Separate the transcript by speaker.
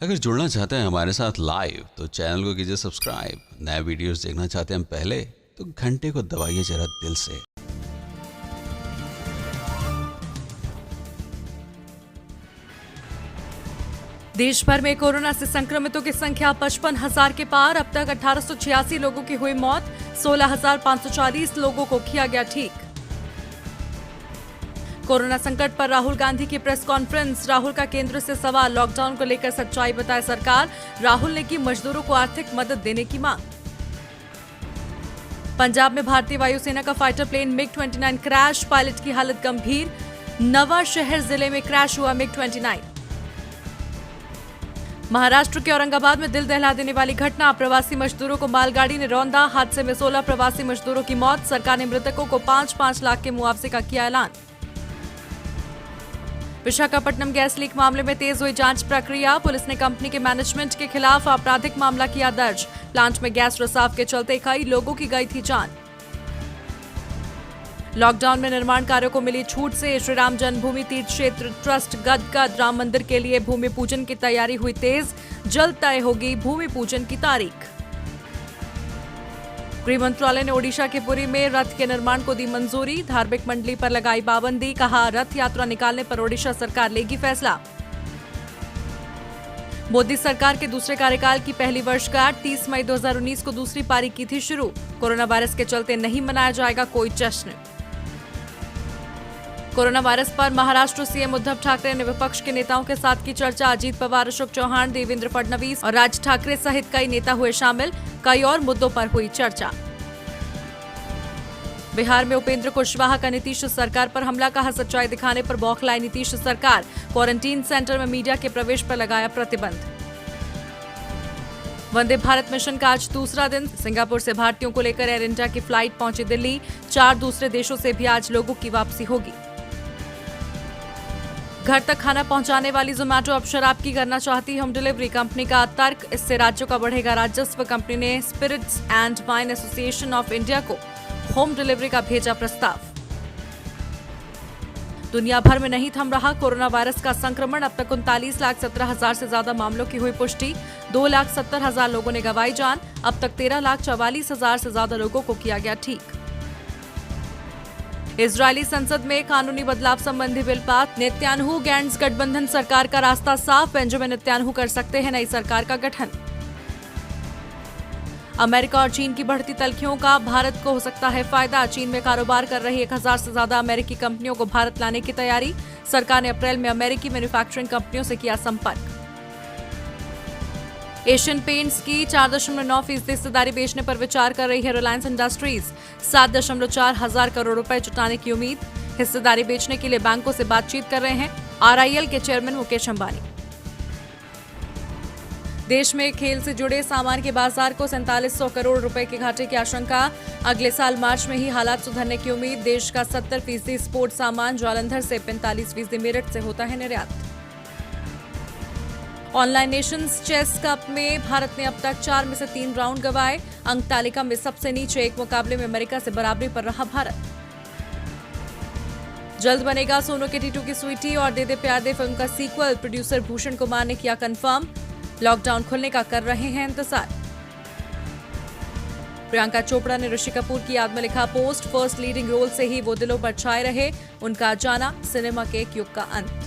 Speaker 1: अगर जुड़ना चाहते हैं हमारे साथ लाइव तो चैनल को कीजिए सब्सक्राइब। नए वीडियोस देखना चाहते हैं पहले तो घंटे को दबाइए जरा दिल से।
Speaker 2: देश भर में कोरोना से संक्रमितों की संख्या 55,000 के पार। अब तक 1886 लोगों की हुई मौत, 16,540 लोगों को किया गया ठीक। कोरोना संकट पर राहुल गांधी की प्रेस कॉन्फ्रेंस। राहुल का केंद्र से सवाल, लॉकडाउन को लेकर सच्चाई बताए सरकार। राहुल ने की मजदूरों को आर्थिक मदद देने की मांग। पंजाब में भारतीय वायुसेना का fighter plane MiG-29 crash, pilot की हालत गंभीर। नवा शहर जिले में क्रैश हुआ MiG-29। महाराष्ट्र के औरंगाबाद में दिल दहला देने वाली घटना, प्रवासी मजदूरों को मालगाड़ी ने रौंदा। हादसे में 16 प्रवासी मजदूरों की मौत। सरकार ने मृतकों को 5-5 लाख के मुआवजे का किया ऐलान। विशाखापट्टनम गैस लीक मामले में तेज हुई जांच प्रक्रिया। पुलिस ने कंपनी के मैनेजमेंट के खिलाफ आपराधिक मामला किया दर्ज। प्लांट में गैस रिसाव के चलते कई लोगों की गई थी जान। लॉकडाउन में निर्माण कार्यों को मिली छूट से श्री राम जन्मभूमि तीर्थ क्षेत्र ट्रस्ट गदगद राम मंदिर के लिए भूमि पूजन की तैयारी हुई तेज। जल्द तय होगी भूमि पूजन की तारीख। गृह मंत्रालय ने ओडिशा के पुरी में रथ के निर्माण को दी मंजूरी। धार्मिक मंडली पर लगाई पाबंदी, कहा रथ यात्रा निकालने पर ओडिशा सरकार लेगी फैसला। मोदी सरकार के दूसरे कार्यकाल की पहली वर्षगांठ, 30 मई 2019 को दूसरी पारी की थी शुरू। कोरोना वायरस के चलते नहीं मनाया जाएगा कोई जश्न। कोरोना वायरस पर महाराष्ट्र सीएम उद्धव ठाकरे ने विपक्ष के नेताओं के साथ की चर्चा। अजीत पवार, अशोक चौहान, देवेंद्र फडणवीस और राज ठाकरे सहित कई नेता हुए शामिल। कई और मुद्दों पर हुई चर्चा। बिहार में उपेंद्र कुशवाहा का नीतीश सरकार पर हमला, कहा सच्चाई दिखाने पर बौखलाई नीतीश सरकार। क्वारंटीन सेंटर में मीडिया के प्रवेश पर लगाया प्रतिबंध। वंदे भारत मिशन का आज दूसरा दिन। सिंगापुर से भारतीयों को लेकर एयर इंडिया की फ्लाइट पहुंची दिल्ली। 4 दूसरे देशों से भी आज लोगों की वापसी होगी। घर तक खाना पहुंचाने वाली जोमेटो अब शराब की करना चाहती होम डिलीवरी, कंपनी का तर्क। इससे राज्यों का बढ़ेगा राजस्व। कंपनी ने spirits and wine association of India को होम डिलीवरी का भेजा प्रस्ताव। दुनिया भर में नहीं थम रहा कोरोना वायरस का संक्रमण। अब तक 39,17,000 से ज्यादा मामलों की हुई पुष्टि। 2,70,000 लोगों ने गंवाई जान। अब तक 13,44,000 से ज्यादा लोगों को किया गया ठीक। इजरायली संसद में कानूनी बदलाव संबंधी बिल पास। नेतन्याहू गैंट्स गठबंधन सरकार का रास्ता साफ। बेंजामिन नेतन्याहू कर सकते हैं नई सरकार का गठन। अमेरिका और चीन की बढ़ती तल्खियों का भारत को हो सकता है फायदा। चीन में कारोबार कर रही 1,000 से ज्यादा अमेरिकी कंपनियों को भारत लाने की तैयारी। सरकार ने अप्रैल में अमेरिकी मैन्युफैक्चरिंग कंपनियों से किया संपर्क। एशियन पेंट्स की 4.9% हिस्सेदारी बेचने पर विचार कर रही है रिलायंस इंडस्ट्रीज। 7.4 हजार करोड़ रुपए जुटाने की उम्मीद। हिस्सेदारी बेचने के लिए बैंकों से बातचीत कर रहे हैं RIL के चेयरमैन मुकेश अंबानी। देश में खेल से जुड़े सामान के बाजार को 4700 करोड़ रुपए के घाटे की आशंका। अगले साल मार्च में ही हालात सुधरने की उम्मीद। देश का 70% स्पोर्ट्स सामान जालंधर से, 45% मेरठ से होता है निर्यात। ऑनलाइन नेशंस चेस कप में भारत ने अब तक 4 में से 3 राउंड गंवाए। अंक तालिका में सबसे नीचे। एक मुकाबले में अमेरिका से बराबरी पर रहा भारत। जल्द बनेगा सोनू के टीटू की स्वीटी और दे दे प्यार दे फिल्म का सीक्वल। प्रोड्यूसर भूषण कुमार ने किया कंफर्म। लॉकडाउन खुलने का कर रहे हैं इंतजार। प्रियंका चोपड़ा ने ऋषि कपूर की याद में लिखा पोस्ट, फर्स्ट लीडिंग रोल से ही वो दिलों पर छाए रहे। उनका जाना सिनेमा के एक युग का अंत।